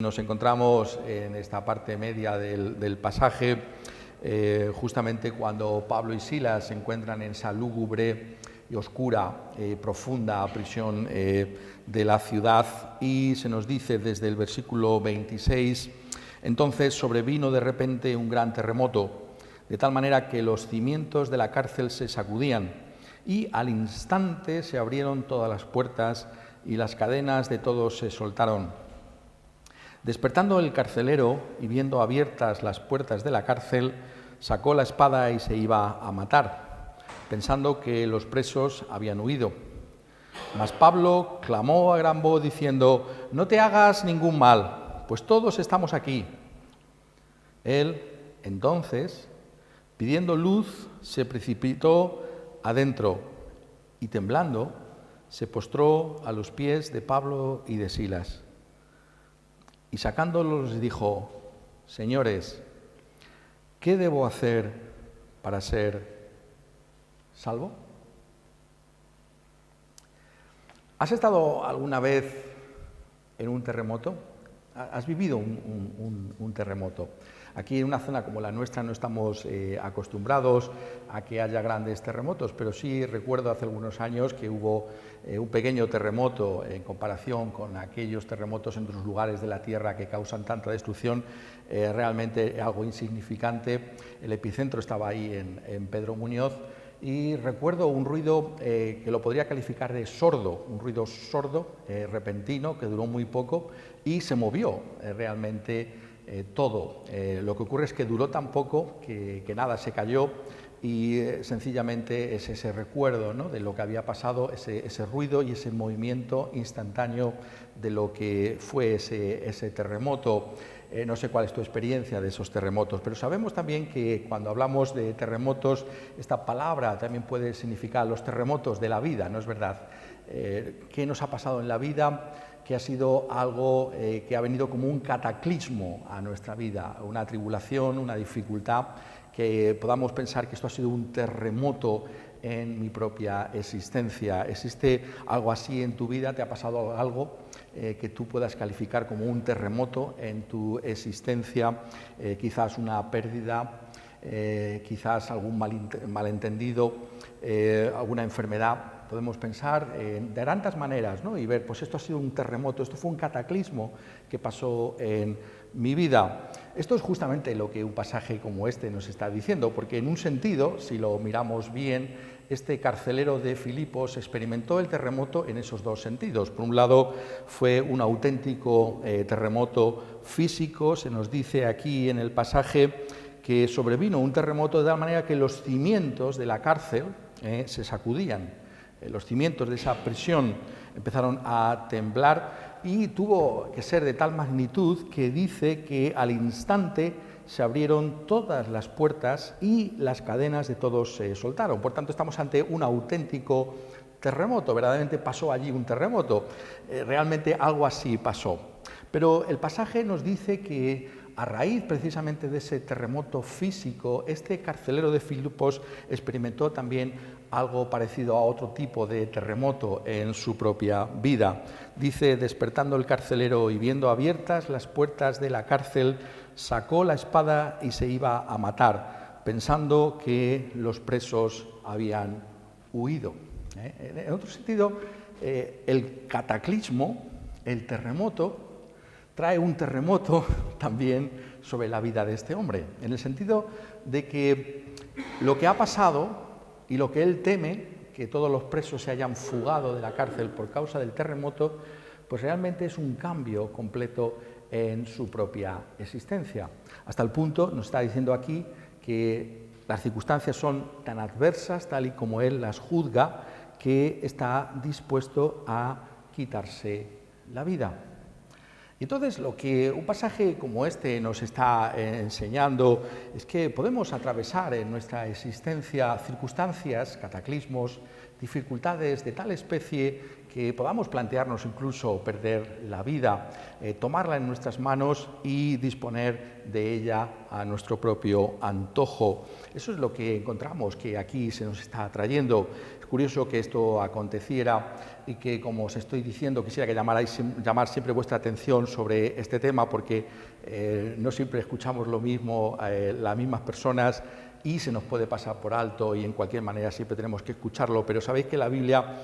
Nos encontramos en esta parte media del pasaje, justamente cuando Pablo y Silas se encuentran en esa lúgubre y oscura, profunda prisión de la ciudad, y se nos dice desde el versículo 26, entonces sobrevino de repente un gran terremoto, de tal manera que los cimientos de la cárcel se sacudían, y al instante se abrieron todas las puertas y las cadenas de todos se soltaron. Despertando el carcelero y viendo abiertas las puertas de la cárcel, sacó la espada y se iba a matar, pensando que los presos habían huido. Mas Pablo clamó a gran voz diciendo: «No te hagas ningún mal, pues todos estamos aquí». Él, entonces, pidiendo luz, se precipitó adentro y, temblando, se postró a los pies de Pablo y de Silas. Y sacándolos les dijo: «Señores, ¿qué debo hacer para ser salvo?». ¿Has estado alguna vez en un terremoto? ¿Has vivido un terremoto? Aquí en una zona como la nuestra no estamos acostumbrados a que haya grandes terremotos, pero sí recuerdo hace algunos años que hubo un pequeño terremoto en comparación con aquellos terremotos en otros lugares de la Tierra que causan tanta destrucción, realmente algo insignificante. El epicentro estaba ahí en Pedro Muñoz, y recuerdo un ruido que lo podría calificar de sordo, un ruido sordo, repentino, que duró muy poco y se movió realmente todo. Lo que ocurre es que duró tan poco que nada, se cayó, y sencillamente es ese recuerdo, ¿no?, de lo que había pasado, ese ruido y ese movimiento instantáneo de lo que fue ese terremoto. No sé cuál es tu experiencia de esos terremotos, pero sabemos también que cuando hablamos de terremotos, esta palabra también puede significar los terremotos de la vida, ¿no es verdad? ¿Qué nos ha pasado en la vida que ha sido algo que ha venido como un cataclismo a nuestra vida, una tribulación, una dificultad, que podamos pensar que esto ha sido un terremoto en mi propia existencia? ¿Existe algo así en tu vida? ¿Te ha pasado algo que tú puedas calificar como un terremoto en tu existencia? Quizás una pérdida, quizás algún malentendido, alguna enfermedad. Podemos pensar de tantas maneras, ¿no?, y ver, pues esto ha sido un terremoto, esto fue un cataclismo que pasó en mi vida. Esto es justamente lo que un pasaje como este nos está diciendo, porque en un sentido, si lo miramos bien, este carcelero de Filipos experimentó el terremoto en esos dos sentidos. Por un lado, fue un auténtico terremoto físico. Se nos dice aquí en el pasaje que sobrevino un terremoto de tal manera que los cimientos de la cárcel se sacudían. Los cimientos de esa prisión empezaron a temblar, y tuvo que ser de tal magnitud que dice que al instante se abrieron todas las puertas y las cadenas de todos se soltaron. Por tanto, estamos ante un auténtico terremoto. Verdaderamente pasó allí un terremoto. Realmente algo así pasó. Pero el pasaje nos dice que a raíz precisamente de ese terremoto físico, este carcelero de Filipos experimentó también algo parecido a otro tipo de terremoto en su propia vida. Dice: despertando el carcelero y viendo abiertas las puertas de la cárcel, sacó la espada y se iba a matar, pensando que los presos habían huido. En otro sentido, el cataclismo, el terremoto, trae un terremoto también sobre la vida de este hombre, en el sentido de que lo que ha pasado y lo que él teme, que todos los presos se hayan fugado de la cárcel por causa del terremoto, pues realmente es un cambio completo en su propia existencia. Hasta el punto, nos está diciendo aquí, que las circunstancias son tan adversas, tal y como él las juzga, que está dispuesto a quitarse la vida. Y entonces lo que un pasaje como este nos está enseñando es que podemos atravesar en nuestra existencia circunstancias, cataclismos, dificultades de tal especie que podamos plantearnos incluso perder la vida, tomarla en nuestras manos y disponer de ella a nuestro propio antojo. Eso es lo que encontramos que aquí se nos está trayendo. curioso que esto aconteciera y que, como os estoy diciendo, quisiera que llamar siempre vuestra atención sobre este tema, porque no siempre escuchamos lo mismo, las mismas personas, y se nos puede pasar por alto y en cualquier manera siempre tenemos que escucharlo, pero sabéis que la Biblia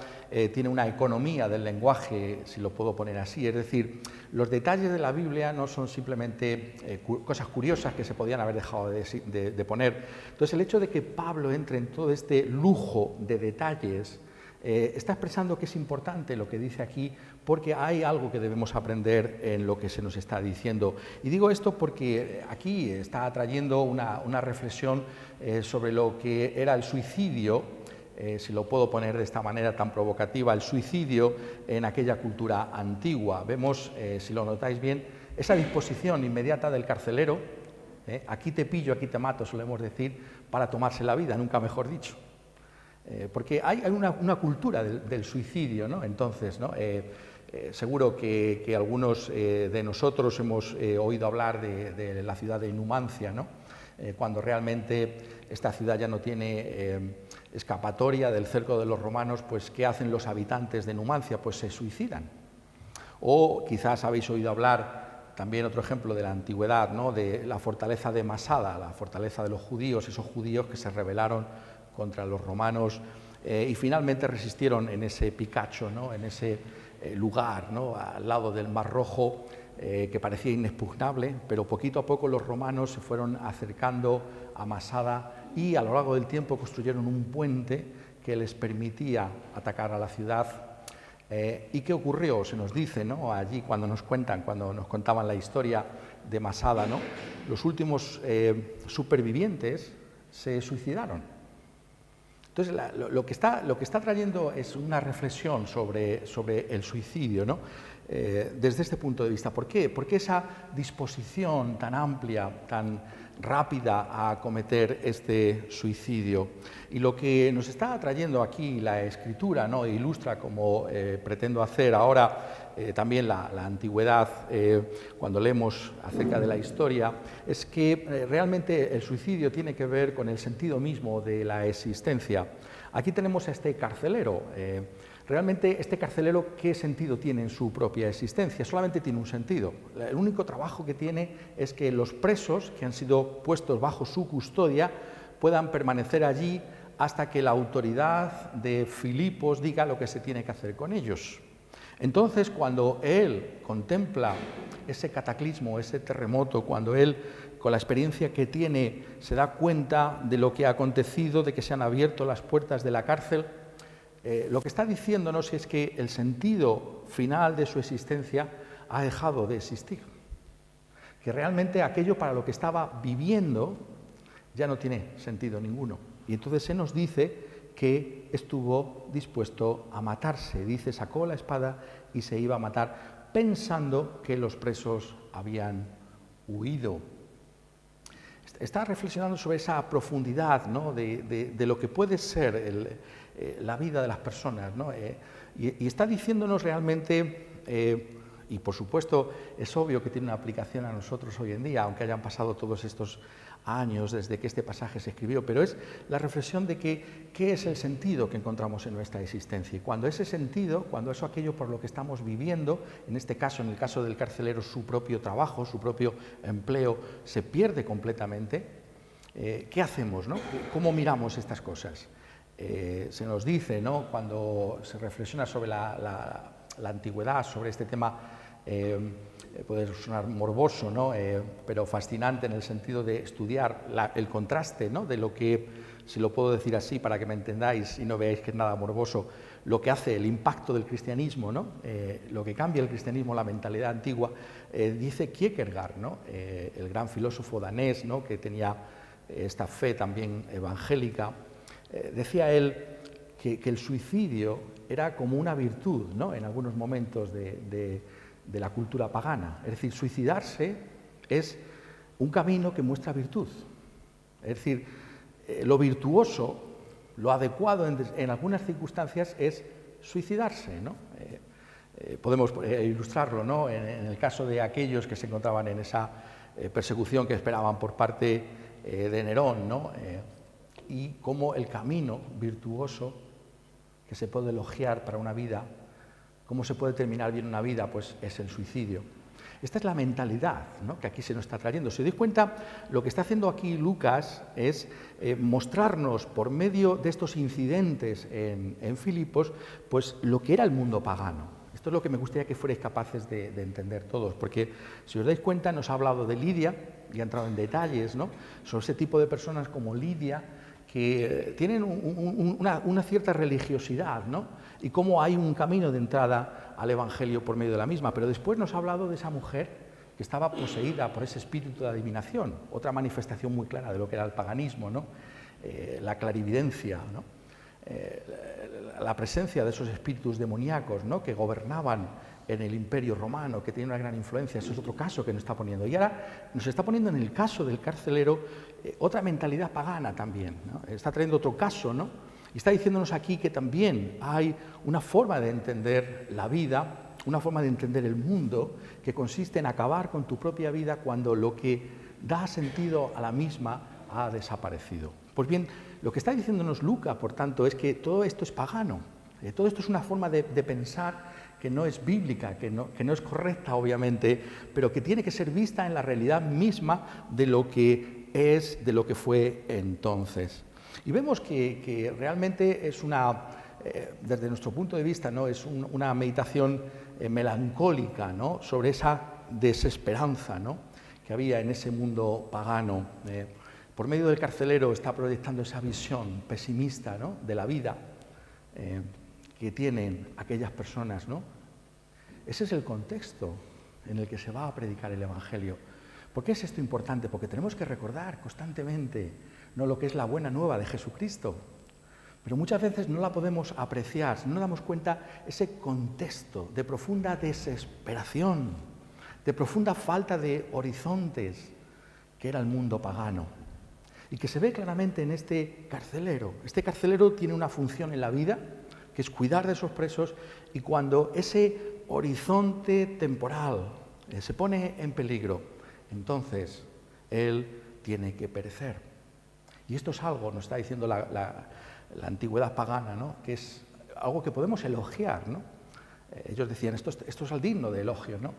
tiene una economía del lenguaje, si lo puedo poner así, es decir, los detalles de la Biblia no son simplemente cosas curiosas que se podían haber dejado de poner. Entonces el hecho de que Pablo entre en todo este lujo de detalles está expresando que es importante lo que dice aquí, porque hay algo que debemos aprender en lo que se nos está diciendo. Y digo esto porque aquí está trayendo una reflexión sobre lo que era el suicidio, si lo puedo poner de esta manera tan provocativa, el suicidio en aquella cultura antigua. Vemos, si lo notáis bien, esa disposición inmediata del carcelero, aquí te pillo, aquí te mato, solemos decir, para tomarse la vida, nunca mejor dicho. Porque hay una cultura del suicidio, ¿no? Entonces, ¿no? Seguro que algunos de nosotros hemos oído hablar de la ciudad de Numancia, ¿no? Cuando realmente esta ciudad ya no tiene escapatoria del cerco de los romanos, pues ¿qué hacen los habitantes de Numancia? Pues se suicidan. O quizás habéis oído hablar, también otro ejemplo de la antigüedad, ¿no? De la fortaleza de Masada, la fortaleza de los judíos, esos judíos que se rebelaron contra los romanos y finalmente resistieron en ese Picacho, ¿no? En ese lugar, ¿no? Al lado del Mar Rojo, que parecía inexpugnable, pero poquito a poco los romanos se fueron acercando a Masada y a lo largo del tiempo construyeron un puente que les permitía atacar a la ciudad. ¿Y qué ocurrió? Se nos dice, ¿no? Allí cuando nos contaban la historia de Masada, ¿no? Los últimos supervivientes se suicidaron. Entonces, lo que está trayendo es una reflexión sobre el suicidio, ¿no? Desde este punto de vista. ¿Por qué? Porque esa disposición tan amplia, tan rápida a cometer este suicidio. Y lo que nos está trayendo aquí la Escritura, ¿no? Ilustra, como pretendo hacer ahora, también la antigüedad, cuando leemos acerca de la historia, es que realmente el suicidio tiene que ver con el sentido mismo de la existencia. Aquí tenemos a este carcelero. Realmente este carcelero, ¿qué sentido tiene en su propia existencia? Solamente tiene un sentido. El único trabajo que tiene es que los presos que han sido puestos bajo su custodia puedan permanecer allí hasta que la autoridad de Filipos diga lo que se tiene que hacer con ellos. Entonces, cuando él contempla ese cataclismo, ese terremoto, cuando él, con la experiencia que tiene, se da cuenta de lo que ha acontecido, de que se han abierto las puertas de la cárcel, lo que está diciéndonos es que el sentido final de su existencia ha dejado de existir. Que realmente aquello para lo que estaba viviendo ya no tiene sentido ninguno. Y entonces se nos dice que estuvo dispuesto a matarse. Dice, sacó la espada y se iba a matar, pensando que los presos habían huido. Está reflexionando sobre esa profundidad, ¿no? de lo que puede ser la vida de las personas, ¿no? Y está diciéndonos realmente, y por supuesto es obvio que tiene una aplicación a nosotros hoy en día, aunque hayan pasado todos estos años desde que este pasaje se escribió, pero es la reflexión de que qué es el sentido que encontramos en nuestra existencia. Y cuando ese sentido, cuando eso aquello por lo que estamos viviendo, en este caso, en el caso del carcelero, su propio trabajo, su propio empleo, se pierde completamente, ¿qué hacemos, no? ¿Cómo miramos estas cosas? Se nos dice, ¿no? Cuando se reflexiona sobre la antigüedad, sobre este tema, puede sonar morboso, ¿no? Pero fascinante en el sentido de estudiar el contraste, ¿no? De lo que, si lo puedo decir así para que me entendáis y no veáis que es nada morboso, lo que hace el impacto del cristianismo, ¿no? Lo que cambia el cristianismo, la mentalidad antigua, dice Kierkegaard, ¿no? El gran filósofo danés, ¿no? Que tenía esta fe también evangélica. Decía él que el suicidio era como una virtud, ¿no? En algunos momentos de la cultura pagana. Es decir, suicidarse es un camino que muestra virtud. Es decir, lo virtuoso, lo adecuado en algunas circunstancias es suicidarse, ¿no? Podemos ilustrarlo, ¿no? En el caso de aquellos que se encontraban en esa persecución que esperaban por parte de Nerón, ¿no? Y cómo el camino virtuoso que se puede elogiar para una vida, cómo se puede terminar bien una vida, pues es el suicidio. Esta es la mentalidad, ¿no?, que aquí se nos está trayendo. Si os dais cuenta, lo que está haciendo aquí Lucas es mostrarnos por medio de estos incidentes en Filipos, pues lo que era el mundo pagano. Esto es lo que me gustaría que fuerais capaces de entender todos, porque si os dais cuenta nos ha hablado de Lidia y ha entrado en detalles, ¿no?, sobre ese tipo de personas como Lidia que tienen una cierta religiosidad, ¿no?, y cómo hay un camino de entrada al Evangelio por medio de la misma. Pero después nos ha hablado de esa mujer que estaba poseída por ese espíritu de adivinación, otra manifestación muy clara de lo que era el paganismo, ¿no?, la clarividencia, ¿no?, la presencia de esos espíritus demoníacos, ¿no?, que gobernaban en el Imperio Romano, que tiene una gran influencia. Eso es otro caso que nos está poniendo. Y ahora nos está poniendo en el caso del carcelero otra mentalidad pagana también, ¿no? Está trayendo otro caso, ¿no? Y está diciéndonos aquí que también hay una forma de entender la vida, una forma de entender el mundo, que consiste en acabar con tu propia vida cuando lo que da sentido a la misma ha desaparecido. Pues bien, lo que está diciéndonos Lucas, por tanto, es que todo esto es pagano. Todo esto es una forma de pensar que no es bíblica, que no es correcta, obviamente, pero que tiene que ser vista en la realidad misma de lo que es, de lo que fue entonces. Y vemos que realmente es desde nuestro punto de vista, ¿no?, es una meditación melancólica, ¿no?, sobre esa desesperanza, ¿no?, que había en ese mundo pagano. Por medio del carcelero está proyectando esa visión pesimista, ¿no?, de la vida que tienen aquellas personas, ¿no? Ese es el contexto en el que se va a predicar el Evangelio. ¿Por qué es esto importante? Porque tenemos que recordar constantemente, ¿no?, lo que es la buena nueva de Jesucristo. Pero muchas veces no la podemos apreciar, no nos damos cuenta ese contexto de profunda desesperación, de profunda falta de horizontes que era el mundo pagano. Y que se ve claramente en este carcelero. Este carcelero tiene una función en la vida, que es cuidar de esos presos, y cuando ese horizonte temporal se pone en peligro, entonces él tiene que perecer. Y esto es algo, nos está diciendo la antigüedad pagana, ¿no?, que es algo que podemos elogiar, ¿no? Ellos decían, esto es digno de elogio, ¿no?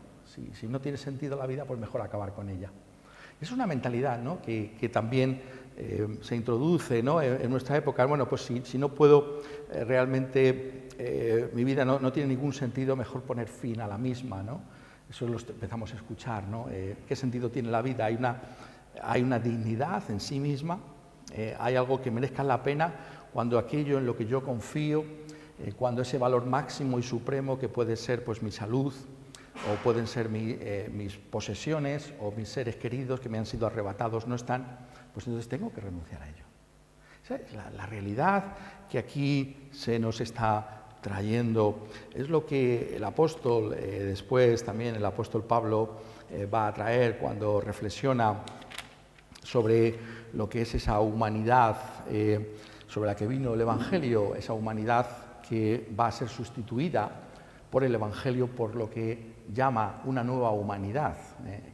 Si no tiene sentido la vida, pues mejor acabar con ella. Es una mentalidad, ¿no?, que también se introduce, ¿no?, en nuestra época. Bueno, pues si no puedo realmente, mi vida no tiene ningún sentido, mejor poner fin a la misma, ¿no? Eso lo empezamos a escuchar, ¿no? ¿Qué sentido tiene la vida? Hay una dignidad en sí misma, hay algo que merezca la pena cuando aquello en lo que yo confío, cuando ese valor máximo y supremo que puede ser pues mi salud, o pueden ser mis posesiones o mis seres queridos que me han sido arrebatados no están, pues entonces tengo que renunciar a ello. Esa es la realidad que aquí se nos está trayendo. Es lo que el apóstol, después también el apóstol Pablo va a traer cuando reflexiona sobre lo que es esa humanidad sobre la que vino el Evangelio, esa humanidad que va a ser sustituida por el Evangelio por lo que llama una nueva humanidad.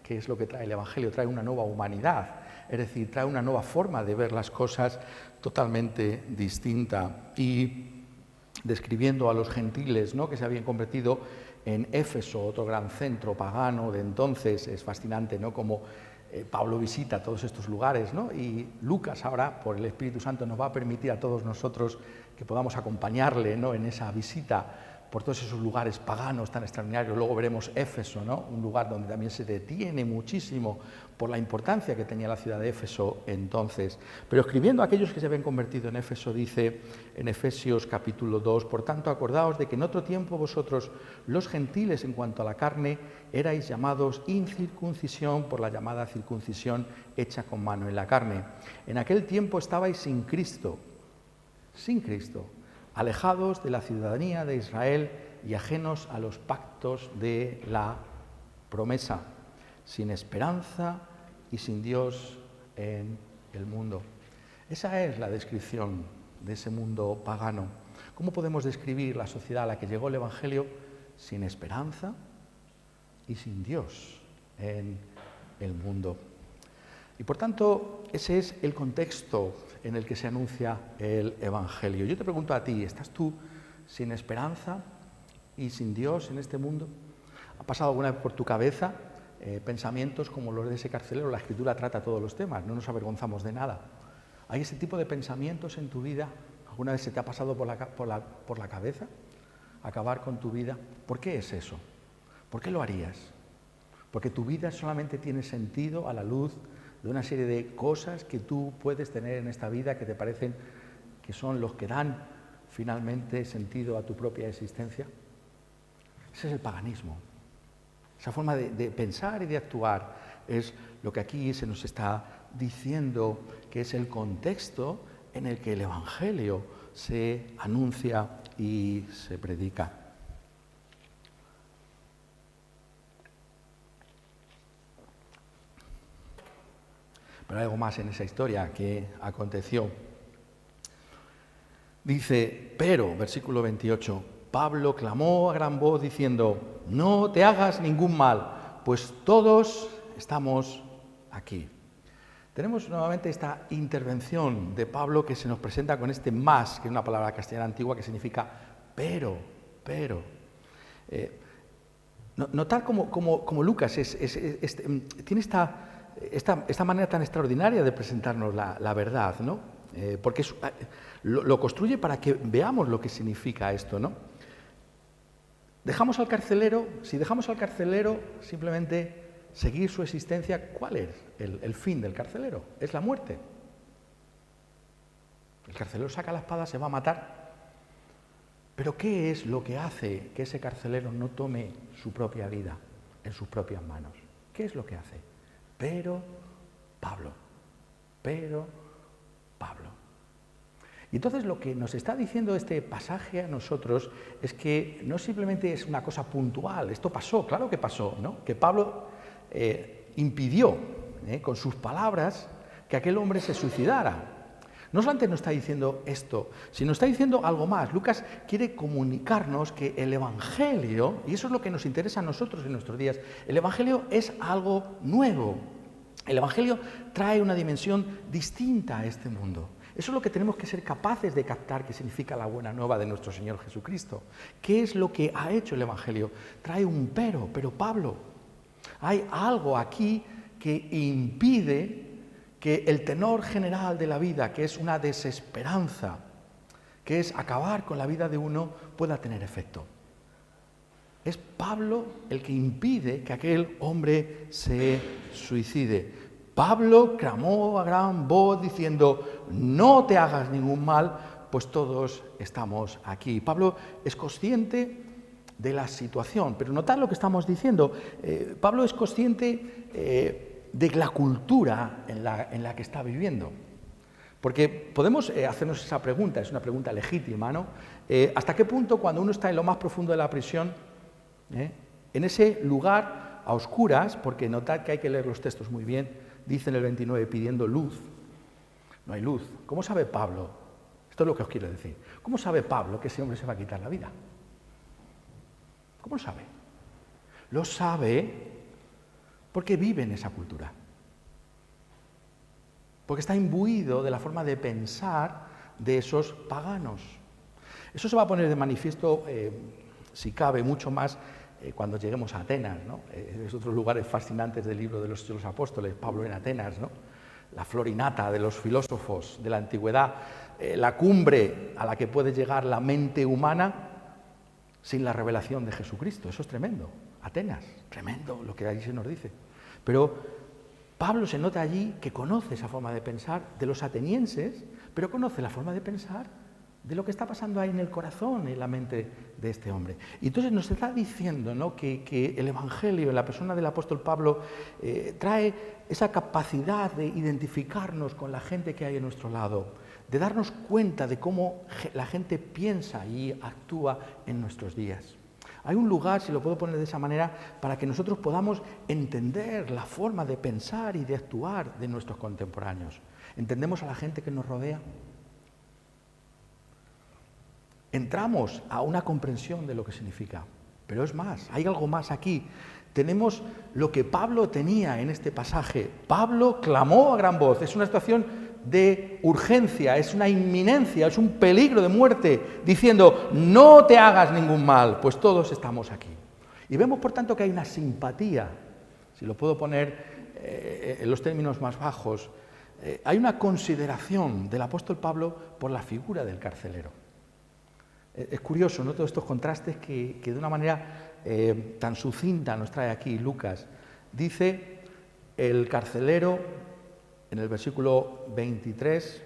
¿Qué es lo que trae el Evangelio? Trae una nueva humanidad, es decir, trae una nueva forma de ver las cosas totalmente distinta. Y describiendo a los gentiles, ¿no?, que se habían convertido en Éfeso, otro gran centro pagano de entonces, es fascinante, ¿no?, como Pablo visita todos estos lugares, ¿no? Y Lucas ahora, por el Espíritu Santo, nos va a permitir a todos nosotros que podamos acompañarle, ¿no?, en esa visita por todos esos lugares paganos tan extraordinarios. Luego veremos Éfeso, ¿no?, un lugar donde también se detiene muchísimo por la importancia que tenía la ciudad de Éfeso entonces. Pero escribiendo a aquellos que se habían convertido en Éfeso, dice en Efesios capítulo 2, por tanto, acordaos de que en otro tiempo vosotros, los gentiles, en cuanto a la carne, erais llamados incircuncisión por la llamada circuncisión hecha con mano en la carne. En aquel tiempo estabais sin Cristo, alejados de la ciudadanía de Israel y ajenos a los pactos de la promesa, sin esperanza y sin Dios en el mundo. Esa es la descripción de ese mundo pagano. ¿Cómo podemos describir la sociedad a la que llegó el Evangelio? Sin esperanza y sin Dios en el mundo. Y por tanto, ese es el contexto en el que se anuncia el Evangelio. Yo te pregunto a ti, ¿estás tú sin esperanza y sin Dios en este mundo? ¿Ha pasado alguna vez por tu cabeza pensamientos como los de ese carcelero? La Escritura trata todos los temas, no nos avergonzamos de nada. ¿Hay ese tipo de pensamientos en tu vida? ¿Alguna vez se te ha pasado por la cabeza acabar con tu vida? ¿Por qué es eso? ¿Por qué lo harías? Porque tu vida solamente tiene sentido a la luz de una serie de cosas que tú puedes tener en esta vida que te parecen que son los que dan finalmente sentido a tu propia existencia. Ese es el paganismo. Esa forma de pensar y de actuar es lo que aquí se nos está diciendo que es el contexto en el que el Evangelio se anuncia y se predica. Pero hay algo más en esa historia que aconteció. Dice, pero, versículo 28, Pablo clamó a gran voz diciendo, no te hagas ningún mal, pues todos estamos aquí. Tenemos nuevamente esta intervención de Pablo que se nos presenta con este más, que es una palabra castellana antigua que significa pero. Notar como Lucas tiene esta manera tan extraordinaria de presentarnos la verdad, ¿no? Porque lo construye para que veamos lo que significa esto, ¿no? Si dejamos al carcelero simplemente seguir su existencia, ¿cuál es el fin del carcelero? Es la muerte. El carcelero saca la espada, se va a matar. Pero ¿qué es lo que hace que ese carcelero no tome su propia vida en sus propias manos? ¿Qué es lo que hace? Pero Pablo. Y entonces lo que nos está diciendo este pasaje a nosotros es que no simplemente es una cosa puntual, esto pasó, claro que pasó, ¿no? Que Pablo impidió con sus palabras que aquel hombre se suicidara. No solamente nos está diciendo esto, sino está diciendo algo más. Lucas quiere comunicarnos que el Evangelio, y eso es lo que nos interesa a nosotros en nuestros días, el Evangelio es algo nuevo. El Evangelio trae una dimensión distinta a este mundo. Eso es lo que tenemos que ser capaces de captar, que significa la buena nueva de nuestro Señor Jesucristo. ¿Qué es lo que ha hecho el Evangelio? Trae un pero Pablo, hay algo aquí que impide que el tenor general de la vida, que es una desesperanza, que es acabar con la vida de uno, pueda tener efecto. Es Pablo el que impide que aquel hombre se suicide. Pablo clamó a gran voz diciendo, no te hagas ningún mal, pues todos estamos aquí. Pablo es consciente de la situación, pero notad lo que estamos diciendo. Pablo es consciente de la cultura en la que está viviendo. Porque podemos hacernos esa pregunta, es una pregunta legítima, ¿no? ¿Hasta qué punto cuando uno está en lo más profundo de la prisión, en ese lugar a oscuras, porque notad que hay que leer los textos muy bien, dice en el 29, pidiendo luz, no hay luz. ¿Cómo sabe Pablo? Esto es lo que os quiero decir. ¿Cómo sabe Pablo que ese hombre se va a quitar la vida? ¿Cómo lo sabe? Lo sabe porque vive en esa cultura. Porque está imbuido de la forma de pensar de esos paganos. Eso se va a poner de manifiesto, si cabe, mucho más cuando lleguemos a Atenas, ¿no? Es otros lugares fascinantes del libro de los Hechos de los Apóstoles, Pablo en Atenas, ¿no? La flor y nata de los filósofos de la antigüedad, la cumbre a la que puede llegar la mente humana sin la revelación de Jesucristo. Eso es tremendo. Atenas, tremendo lo que allí se nos dice. Pero Pablo se nota allí que conoce esa forma de pensar de los atenienses, pero conoce la forma de pensar de lo que está pasando ahí en el corazón, en la mente de este hombre. Y entonces nos está diciendo, ¿no?, que el Evangelio, en la persona del apóstol Pablo, trae esa capacidad de identificarnos con la gente que hay a nuestro lado, de darnos cuenta de cómo la gente piensa y actúa en nuestros días. Hay un lugar, si lo puedo poner de esa manera, para que nosotros podamos entender la forma de pensar y de actuar de nuestros contemporáneos. ¿Entendemos a la gente que nos rodea? Entramos a una comprensión de lo que significa. Pero es más, hay algo más aquí. Tenemos lo que Pablo tenía en este pasaje. Pablo clamó a gran voz. Es una situación de urgencia, es una inminencia, es un peligro de muerte, diciendo, no te hagas ningún mal, pues todos estamos aquí. Y vemos, por tanto, que hay una simpatía, si lo puedo poner en los términos más bajos, hay una consideración del apóstol Pablo por la figura del carcelero. Es curioso, ¿no?, todos estos contrastes que de una manera tan sucinta nos trae aquí Lucas. Dice el carcelero, en el versículo 23,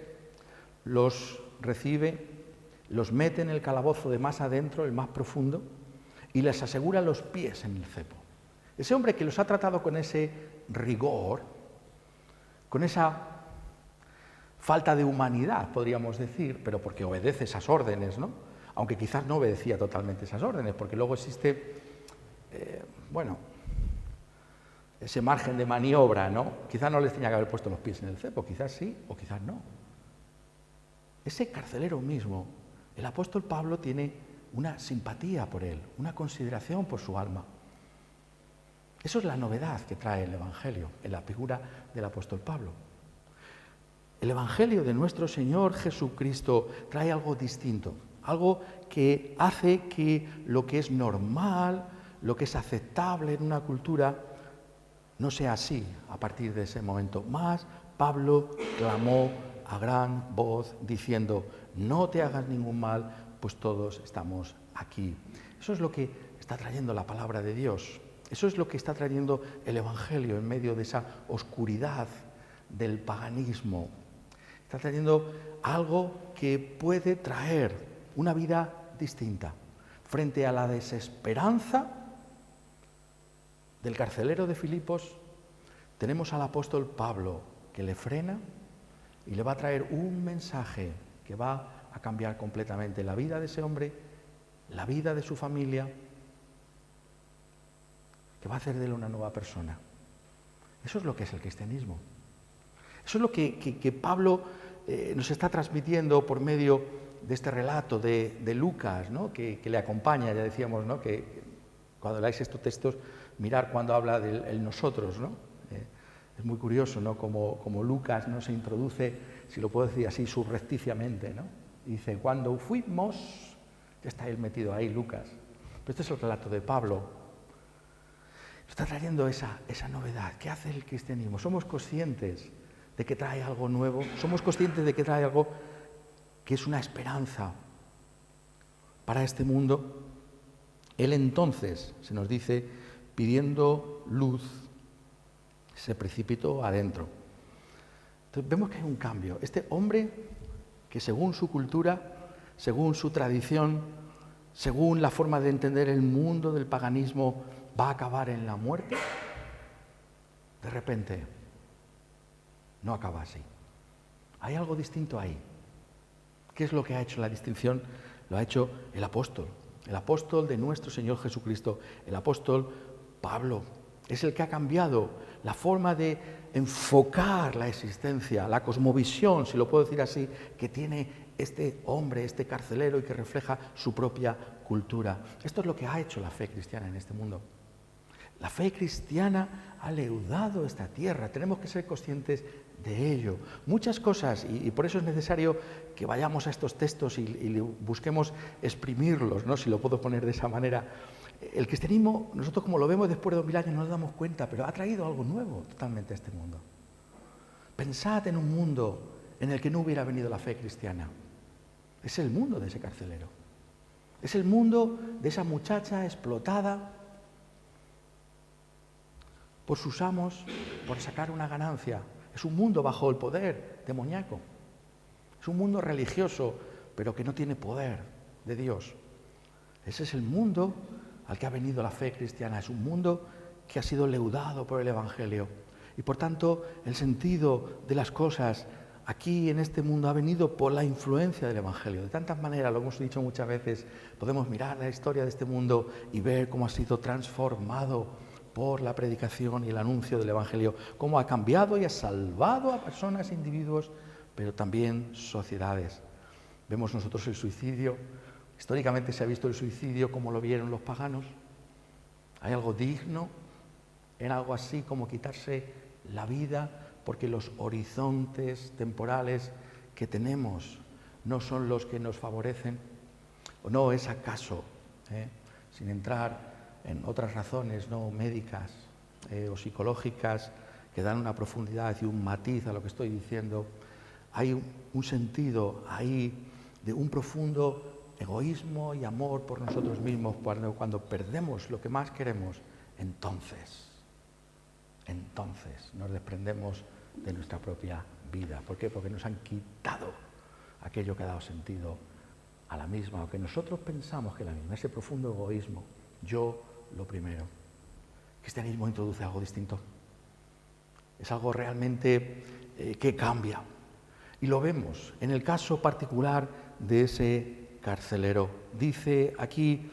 los recibe, los mete en el calabozo de más adentro, el más profundo, y les asegura los pies en el cepo. Ese hombre que los ha tratado con ese rigor, con esa falta de humanidad, podríamos decir, pero porque obedece esas órdenes, ¿no? Aunque quizás no obedecía totalmente esas órdenes, porque luego existe, ese margen de maniobra, ¿no? Quizás no les tenía que haber puesto los pies en el cepo, quizás sí o quizás no. Ese carcelero mismo, el apóstol Pablo tiene una simpatía por él, una consideración por su alma. Eso es la novedad que trae el Evangelio en la figura del apóstol Pablo. El Evangelio de nuestro Señor Jesucristo trae algo distinto, algo que hace que lo que es normal, lo que es aceptable en una cultura, no sea así a partir de ese momento. Más Pablo clamó a gran voz diciendo, no te hagas ningún mal, pues todos estamos aquí. Eso es lo que está trayendo la palabra de Dios. Eso es lo que está trayendo el Evangelio en medio de esa oscuridad del paganismo. Está trayendo algo que puede traer una vida distinta frente a la desesperanza del carcelero de Filipos. Tenemos al apóstol Pablo que le frena y le va a traer un mensaje que va a cambiar completamente la vida de ese hombre, la vida de su familia, que va a hacer de él una nueva persona. Eso es lo que es el cristianismo. Eso es lo que Pablo nos está transmitiendo por medio de este relato de Lucas, ¿no?, que le acompaña. Ya decíamos, ¿no?, que cuando leáis estos textos, mirar cuando habla del nosotros, ¿no? Es muy curioso, ¿no?, como Lucas no se introduce, si lo puedo decir así, subrepticiamente, ¿no? Dice, cuando fuimos, ya está él metido ahí, Lucas. Pero este es el relato de Pablo. Está trayendo esa novedad. ¿Qué hace el cristianismo? Somos conscientes de que trae algo nuevo, somos conscientes de que trae algo que es una esperanza para este mundo. Él entonces, se nos dice, pidiendo luz, se precipitó adentro. Entonces vemos que hay un cambio. Este hombre que según su cultura, según su tradición, según la forma de entender el mundo del paganismo, va a acabar en la muerte, de repente no acaba así. Hay algo distinto ahí. ¿Qué es lo que ha hecho la distinción? Lo ha hecho el apóstol de nuestro Señor Jesucristo, el apóstol Pablo. Es el que ha cambiado la forma de enfocar la existencia, la cosmovisión, si lo puedo decir así, que tiene este hombre, este carcelero, y que refleja su propia cultura. Esto es lo que ha hecho la fe cristiana en este mundo. La fe cristiana ha leudado esta tierra, tenemos que ser conscientes de ello. Muchas cosas, y por eso es necesario que vayamos a estos textos y busquemos exprimirlos, ¿no?, si lo puedo poner de esa manera. El cristianismo, nosotros como lo vemos después de 2000 años no nos damos cuenta, pero ha traído algo nuevo totalmente a este mundo. Pensad en un mundo en el que no hubiera venido la fe cristiana. Es el mundo de ese carcelero. Es el mundo de esa muchacha explotada por sus amos, por sacar una ganancia. Es un mundo bajo el poder demoníaco. Es un mundo religioso, pero que no tiene poder de Dios. Ese es el mundo al que ha venido la fe cristiana. Es un mundo que ha sido leudado por el Evangelio. Y por tanto, el sentido de las cosas aquí en este mundo ha venido por la influencia del Evangelio. De tantas maneras, lo hemos dicho muchas veces, podemos mirar la historia de este mundo y ver cómo ha sido transformado por la predicación y el anuncio del Evangelio, cómo ha cambiado y ha salvado a personas, individuos, pero también sociedades. Vemos nosotros el suicidio. Históricamente se ha visto el suicidio como lo vieron los paganos. ¿Hay algo digno en algo así como quitarse la vida porque los horizontes temporales que tenemos no son los que nos favorecen. ¿O no es acaso, sin entrar en otras razones no médicas o psicológicas que dan una profundidad y un matiz a lo que estoy diciendo, hay un sentido ahí de un profundo egoísmo y amor por nosotros mismos cuando perdemos lo que más queremos, entonces nos desprendemos de nuestra propia vida. ¿Por qué? Porque nos han quitado aquello que ha dado sentido a la misma, o que nosotros pensamos que es la misma, ese profundo egoísmo, yo lo primero. El cristianismo introduce algo distinto, es algo realmente que cambia. Y lo vemos en el caso particular de ese carcelero. Dice aquí: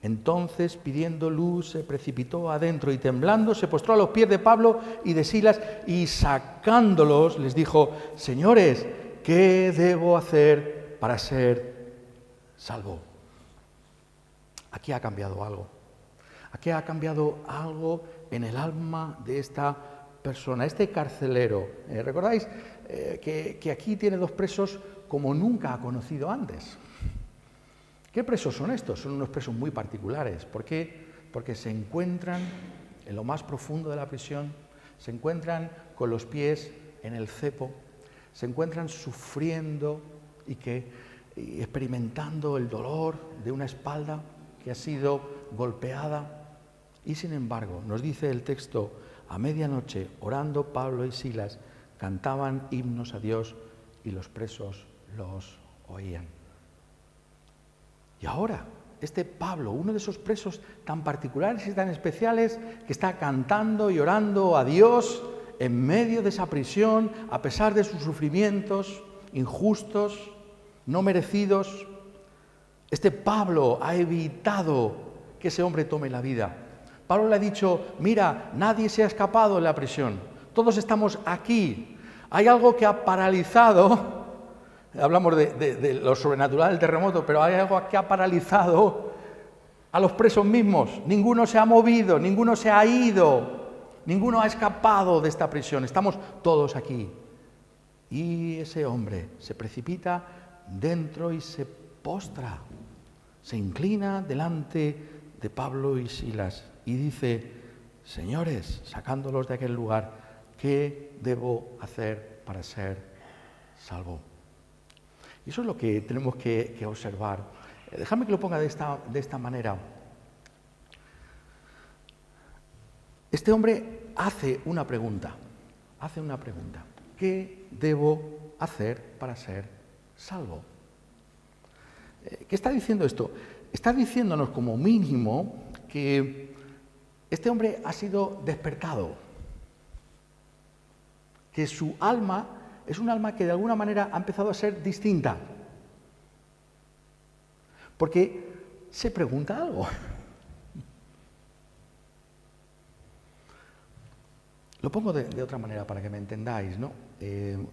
entonces, pidiendo luz, se precipitó adentro y temblando se postró a los pies de Pablo y de Silas y sacándolos les dijo: señores, ¿qué debo hacer para ser salvo? Aquí ha cambiado algo. Aquí ha cambiado algo en el alma de esta persona, este carcelero. ¿Recordáis que aquí tiene dos presos como nunca ha conocido antes? ¿Qué presos son estos? Son unos presos muy particulares. ¿Por qué? Porque se encuentran en lo más profundo de la prisión, se encuentran con los pies en el cepo, se encuentran sufriendo y experimentando el dolor de una espalda que ha sido golpeada. Y sin embargo, nos dice el texto, a medianoche, orando Pablo y Silas, cantaban himnos a Dios y los presos los oían. Y ahora, este Pablo, uno de esos presos tan particulares y tan especiales, que está cantando y orando a Dios en medio de esa prisión, a pesar de sus sufrimientos injustos, no merecidos, este Pablo ha evitado que ese hombre tome la vida. Pablo le ha dicho: mira, nadie se ha escapado de la prisión, todos estamos aquí. Hay algo que ha paralizado. Hablamos de lo sobrenatural del terremoto, pero hay algo que ha paralizado a los presos mismos. Ninguno se ha movido, ninguno se ha ido, ninguno ha escapado de esta prisión. Estamos todos aquí. Y ese hombre se precipita dentro y se postra, se inclina delante de Pablo y Silas y dice: señores, sacándolos de aquel lugar, ¿qué debo hacer para ser salvo? Y eso es lo que tenemos que observar. Déjame que lo ponga de esta manera. Este hombre hace una pregunta. ¿Qué debo hacer para ser salvo? ¿Qué está diciendo esto? Está diciéndonos como mínimo que este hombre ha sido despertado, que su alma es un alma que de alguna manera ha empezado a ser distinta, porque se pregunta algo. Lo pongo de otra manera para que me entendáis, ¿no?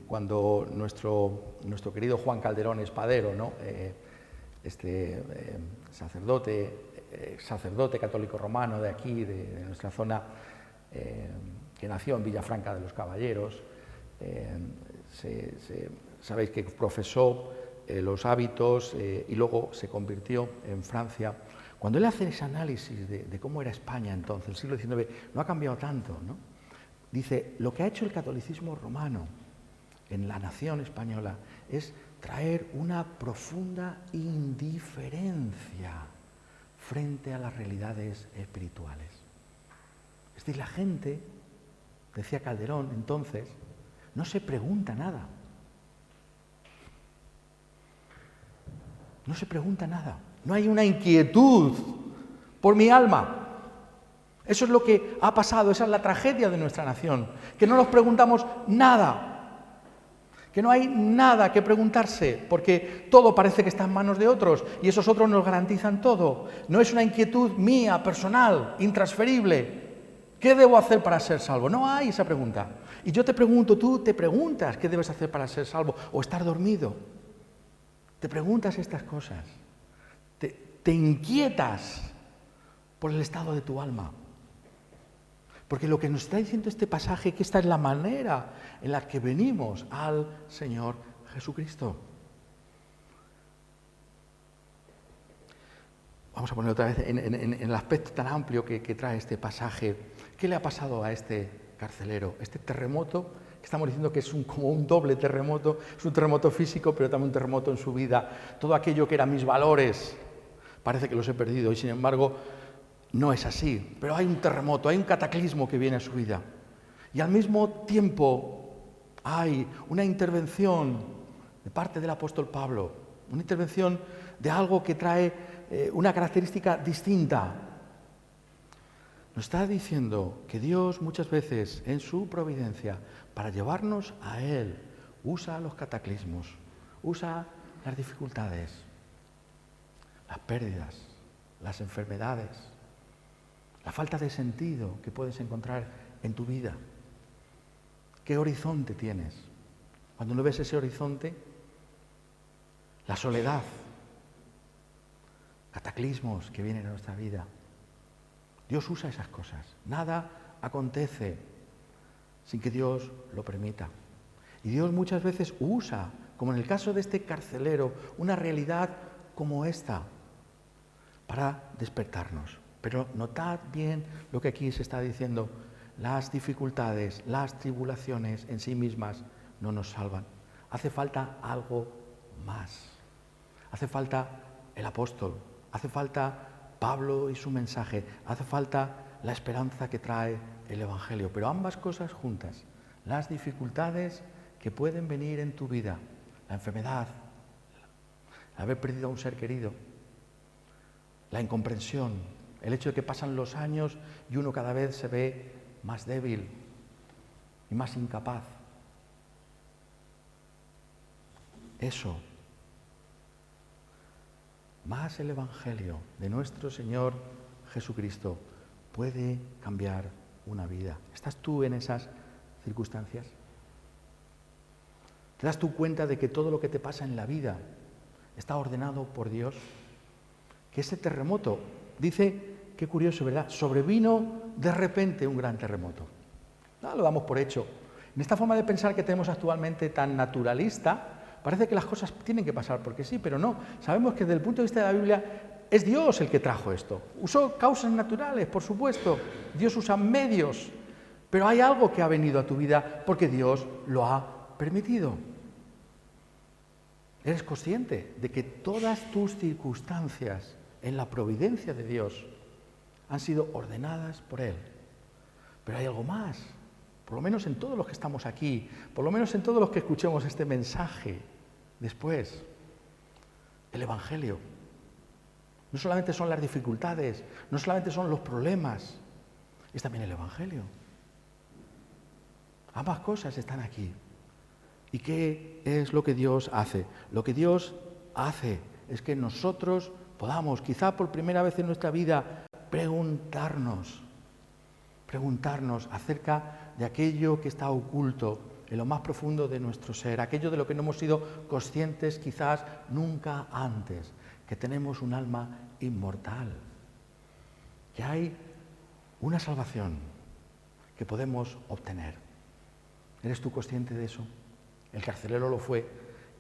Cuando nuestro querido Juan Calderón Espadero, ¿no? Sacerdote católico romano de aquí, de nuestra zona, que nació en Villafranca de los Caballeros, sabéis que profesó los hábitos y luego se convirtió en Francia. Cuando él hace ese análisis de cómo era España entonces, el siglo XIX, no ha cambiado tanto, ¿no? Dice: lo que ha hecho el catolicismo romano en la nación española es traer una profunda indiferencia frente a las realidades espirituales. Es decir, la gente, decía Calderón entonces, no se pregunta nada. No se pregunta nada. No hay una inquietud por mi alma. Eso es lo que ha pasado, esa es la tragedia de nuestra nación, que no nos preguntamos nada, que no hay nada que preguntarse, porque todo parece que está en manos de otros y esos otros nos garantizan todo. No es una inquietud mía, personal, intransferible. ¿Qué debo hacer para ser salvo? No hay esa pregunta. Y yo te pregunto, tú te preguntas qué debes hacer para ser salvo o estar dormido. Te preguntas estas cosas. Te inquietas por el estado de tu alma. Porque lo que nos está diciendo este pasaje es que esta es la manera en la que venimos al Señor Jesucristo. Vamos a poner otra vez en el aspecto tan amplio que trae este pasaje. ¿Qué le ha pasado a este carcelero? Este terremoto, que estamos diciendo que es como un doble terremoto, es un terremoto físico, pero también un terremoto en su vida. Todo aquello que eran mis valores, parece que los he perdido y sin embargo no es así. Pero hay un terremoto, hay un cataclismo que viene a su vida. Y al mismo tiempo hay una intervención de parte del apóstol Pablo, una intervención de algo que trae una característica distinta. Nos está diciendo que Dios muchas veces en su providencia para llevarnos a Él usa los cataclismos, usa las dificultades, las pérdidas, las enfermedades, la falta de sentido que puedes encontrar en tu vida. ¿Qué horizonte tienes? Cuando no ves ese horizonte, la soledad, cataclismos que vienen a nuestra vida. Dios usa esas cosas. Nada acontece sin que Dios lo permita. Y Dios muchas veces usa, como en el caso de este carcelero, una realidad como esta para despertarnos. Pero notad bien lo que aquí se está diciendo. Las dificultades, las tribulaciones en sí mismas no nos salvan. Hace falta algo más. Hace falta el apóstol. Hace falta Pablo y su mensaje, hace falta la esperanza que trae el Evangelio, pero ambas cosas juntas, las dificultades que pueden venir en tu vida, la enfermedad, el haber perdido a un ser querido, la incomprensión, el hecho de que pasan los años y uno cada vez se ve más débil y más incapaz. Eso, más el Evangelio de nuestro Señor Jesucristo puede cambiar una vida. ¿Estás tú en esas circunstancias? ¿Te das tú cuenta de que todo lo que te pasa en la vida está ordenado por Dios? Que ese terremoto, dice, qué curioso, ¿verdad? Sobrevino de repente un gran terremoto. No lo damos por hecho. En esta forma de pensar que tenemos actualmente tan naturalista, parece que las cosas tienen que pasar porque sí, pero no. Sabemos que desde el punto de vista de la Biblia es Dios el que trajo esto. Usó causas naturales, por supuesto. Dios usa medios. Pero hay algo que ha venido a tu vida porque Dios lo ha permitido. ¿Eres consciente de que todas tus circunstancias en la providencia de Dios han sido ordenadas por Él? Pero hay algo más. Por lo menos en todos los que estamos aquí, por lo menos en todos los que escuchemos este mensaje después, el Evangelio. No solamente son las dificultades, no solamente son los problemas, es también el Evangelio. Ambas cosas están aquí. ¿Y qué es lo que Dios hace? Lo que Dios hace es que nosotros podamos, quizá por primera vez en nuestra vida, preguntarnos acerca de aquello que está oculto en lo más profundo de nuestro ser, aquello de lo que no hemos sido conscientes quizás nunca antes, que tenemos un alma inmortal, que hay una salvación que podemos obtener. ¿Eres tú consciente de eso? El carcelero lo fue.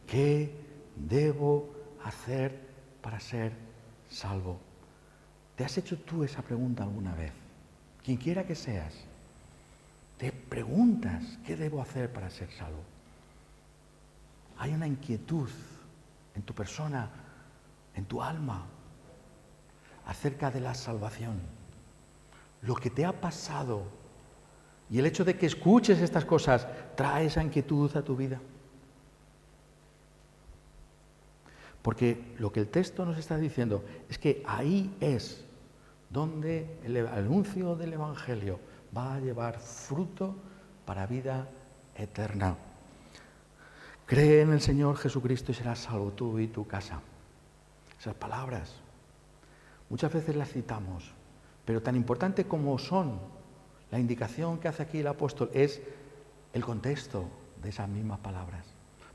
¿Qué debo hacer para ser salvo? ¿Te has hecho tú esa pregunta alguna vez? Quien quiera que seas, te preguntas, ¿qué debo hacer para ser salvo? Hay una inquietud en tu persona, en tu alma, acerca de la salvación. Lo que te ha pasado y el hecho de que escuches estas cosas trae esa inquietud a tu vida. Porque lo que el texto nos está diciendo es que ahí es donde el anuncio del Evangelio va a llevar fruto para vida eterna. Cree en el Señor Jesucristo y serás salvo tú y tu casa. Esas palabras muchas veces las citamos, pero tan importante como son, la indicación que hace aquí el apóstol es el contexto de esas mismas palabras.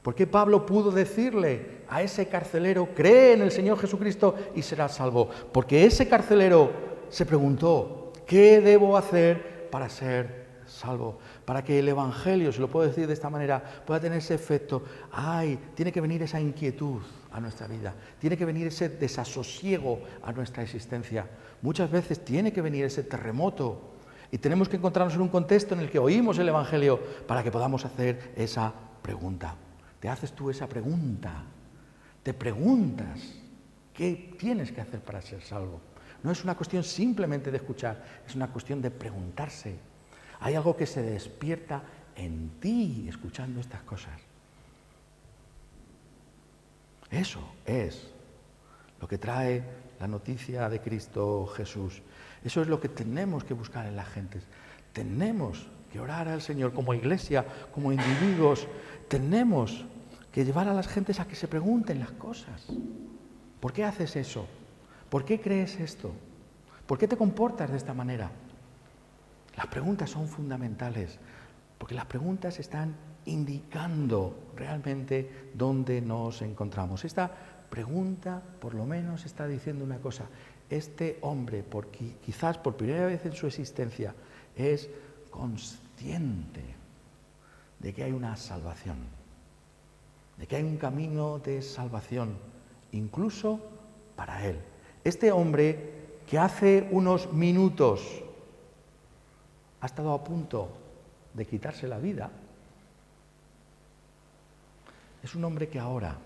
¿Por qué Pablo pudo decirle a ese carcelero, cree en el Señor Jesucristo y serás salvo? Porque ese carcelero se preguntó, ¿qué debo hacer para ser salvo, para que el Evangelio, si lo puedo decir de esta manera, pueda tener ese efecto. Tiene que venir esa inquietud a nuestra vida, tiene que venir ese desasosiego a nuestra existencia. Muchas veces tiene que venir ese terremoto y tenemos que encontrarnos en un contexto en el que oímos el Evangelio para que podamos hacer esa pregunta. ¿Te haces tú esa pregunta? ¿Te preguntas qué tienes que hacer para ser salvo? No es una cuestión simplemente de escuchar, es una cuestión de preguntarse. Hay algo que se despierta en ti escuchando estas cosas. Eso es lo que trae la noticia de Cristo Jesús. Eso es lo que tenemos que buscar en las gentes. Tenemos que orar al Señor como iglesia, como individuos. Tenemos que llevar a las gentes a que se pregunten las cosas. ¿Por qué haces eso? ¿Por qué crees esto? ¿Por qué te comportas de esta manera? Las preguntas son fundamentales, porque las preguntas están indicando realmente dónde nos encontramos. Esta pregunta, por lo menos, está diciendo una cosa. Este hombre, quizás por primera vez en su existencia, es consciente de que hay una salvación, de que hay un camino de salvación, incluso para él. Este hombre que hace unos minutos ha estado a punto de quitarse la vida, es un hombre que ahora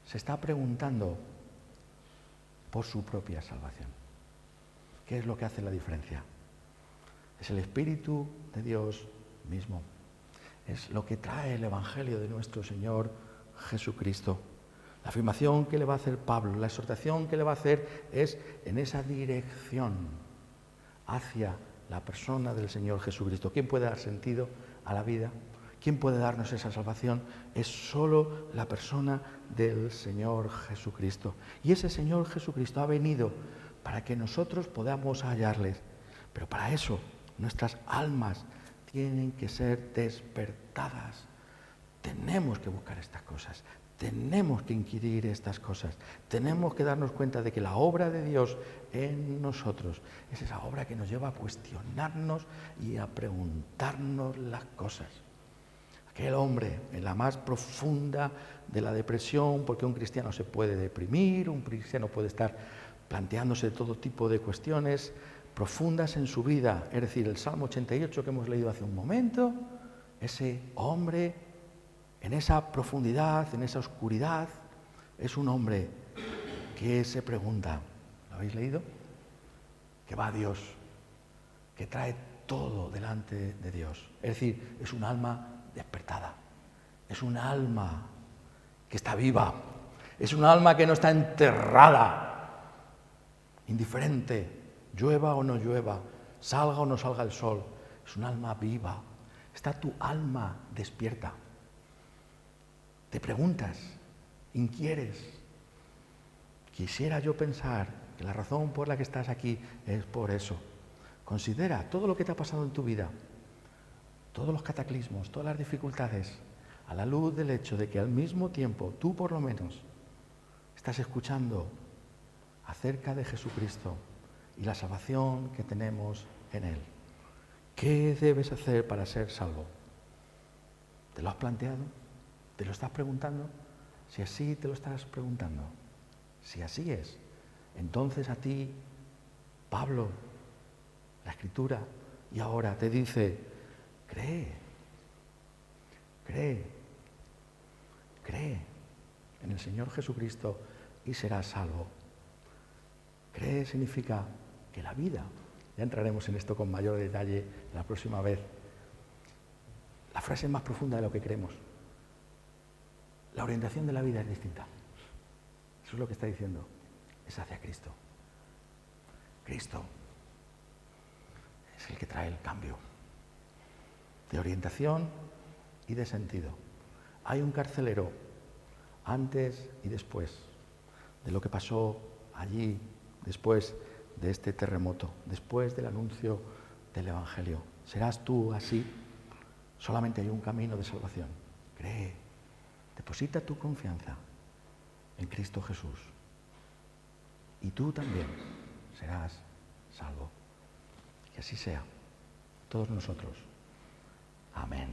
se está preguntando por su propia salvación. ¿Qué es lo que hace la diferencia? Es el Espíritu de Dios mismo. Es lo que trae el Evangelio de nuestro Señor Jesucristo. La afirmación que le va a hacer Pablo, la exhortación que le va a hacer es en esa dirección hacia la persona del Señor Jesucristo. ¿Quién puede dar sentido a la vida? ¿Quién puede darnos esa salvación? Es solo la persona del Señor Jesucristo. Y ese Señor Jesucristo ha venido para que nosotros podamos hallarles. Pero para eso nuestras almas tienen que ser despertadas. Tenemos que buscar estas cosas. Tenemos que inquirir estas cosas. Tenemos que darnos cuenta de que la obra de Dios en nosotros es esa obra que nos lleva a cuestionarnos y a preguntarnos las cosas. Aquel hombre en la más profunda de la depresión, porque un cristiano se puede deprimir, un cristiano puede estar planteándose todo tipo de cuestiones profundas en su vida. Es decir, el Salmo 88 que hemos leído hace un momento, ese hombre en esa profundidad, en esa oscuridad, es un hombre que se pregunta, ¿lo habéis leído? Que va a Dios, que trae todo delante de Dios. Es decir, es un alma despertada, es un alma que está viva, es un alma que no está enterrada, indiferente, llueva o no llueva, salga o no salga el sol, es un alma viva, está tu alma despierta. Te preguntas, inquieres. Quisiera yo pensar que la razón por la que estás aquí es por eso. Considera todo lo que te ha pasado en tu vida, todos los cataclismos, todas las dificultades, a la luz del hecho de que al mismo tiempo, tú por lo menos, estás escuchando acerca de Jesucristo y la salvación que tenemos en Él. ¿Qué debes hacer para ser salvo? ¿Te lo has planteado? ¿Te lo estás preguntando? Si así te lo estás preguntando, si así es, entonces a ti, Pablo, la Escritura, y ahora te dice, cree en el Señor Jesucristo y serás salvo. Cree significa que la vida, ya entraremos en esto con mayor detalle la próxima vez, la frase es más profunda de lo que creemos. La orientación de la vida es distinta. Eso es lo que está diciendo. Es hacia Cristo. Cristo es el que trae el cambio de orientación y de sentido. Hay un carcelero antes y después de lo que pasó allí, después de este terremoto, después del anuncio del Evangelio. ¿Serás tú así? Solamente hay un camino de salvación. Cree. Deposita tu confianza en Cristo Jesús y tú también serás salvo. Que así sea. todos nosotros. Amén.